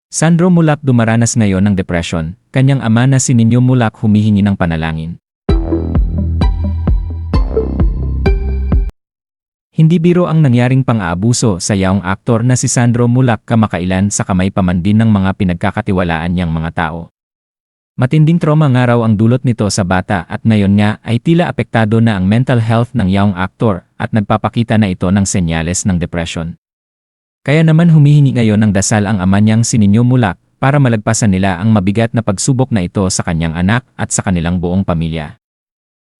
Sandro Mulak dumaranas ngayon ng depresyon, kanyang ama na si Nino Mulak humihingi ng panalangin. Hindi biro ang nangyaring pang-aabuso sa yaong aktor na si Sandro Mulak kamakailan sa kamay pa man din ng mga pinagkakatiwalaan niyang mga tao. Matinding trauma nga raw ang dulot nito sa bata at ngayon nga ay tila apektado na ang mental health ng yaong aktor at nagpapakita na ito ng senyales ng depression. Kaya naman humihingi ngayon ng dasal ang ama niyang si Nino Mulak para malagpasan nila ang mabigat na pagsubok na ito sa kanyang anak at sa kanilang buong pamilya.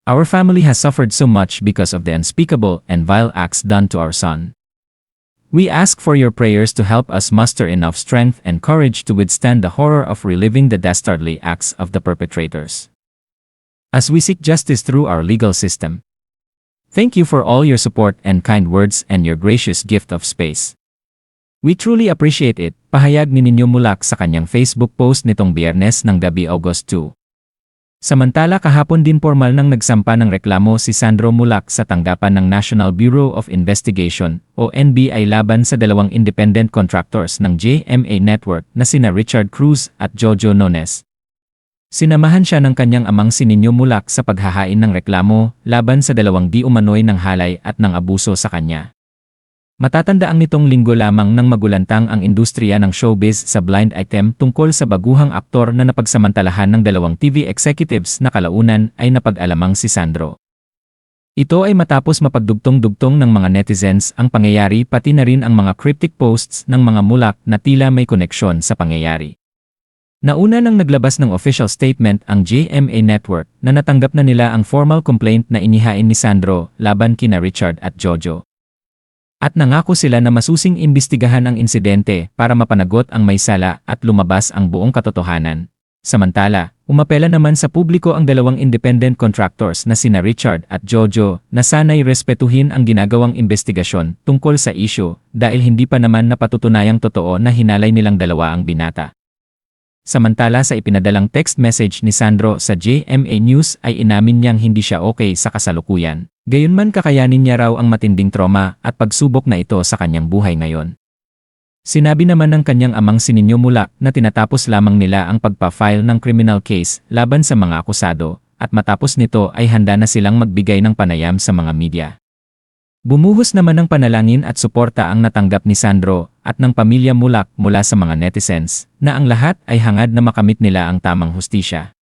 Our family has suffered so much because of the unspeakable and vile acts done to our son. We ask for your prayers to help us muster enough strength and courage to withstand the horror of reliving the dastardly acts of the perpetrators. As we seek justice through our legal system. Thank you for all your support and kind words and your gracious gift of space. We truly appreciate it, pahayag ni Nino Mulak sa kanyang Facebook post nitong Biyernes ng gabi August 2. Samantala kahapon din formal nang nagsampa ng reklamo si Sandro Mulak sa tanggapan ng National Bureau of Investigation o NBI laban sa dalawang independent contractors ng GMA Network na sina Richard Cruz at Jojo Nones. Sinamahan siya ng kanyang amang si Nino Mulak sa paghahain ng reklamo laban sa dalawang di umano'y ng halay at ng abuso sa kanya. Matatandaan nitong linggo lamang nang magulantang ang industriya ng showbiz sa blind item tungkol sa baguhang aktor na napagsamantalahan ng dalawang TV executives na kalaunan ay napag-alamang si Sandro. Ito ay matapos mapagdugtong-dugtong ng mga netizens ang pangyayari pati na rin ang mga cryptic posts ng mga Mulak na tila may koneksyon sa pangyayari. Nauna nang naglabas ng official statement ang GMA Network na natanggap na nila ang formal complaint na inihain ni Sandro laban kina Richard at Jojo. At nangako sila na masusing imbestigahan ang insidente para mapanagot ang may sala at lumabas ang buong katotohanan. Samantala, umapela naman sa publiko ang dalawang independent contractors na sina Richard at Jojo na sana'y respetuhin ang ginagawang investigasyon tungkol sa issue dahil hindi pa naman napatutunayang totoo na hinalay nilang dalawa ang binata. Samantala sa ipinadalang text message ni Sandro sa GMA News ay inamin niyang hindi siya okay sa kasalukuyan. Gayunman kakayanin niya raw ang matinding trauma at pagsubok na ito sa kanyang buhay ngayon. Sinabi naman ng kanyang amang si Nino Mulak na tinatapos lamang nila ang pagpa-file ng criminal case laban sa mga akusado at matapos nito ay handa na silang magbigay ng panayam sa mga media. Bumuhos naman ng panalangin at suporta ang natanggap ni Sandro at ng pamilya Mulak mula sa mga netizens na ang lahat ay hangad na makamit nila ang tamang hustisya.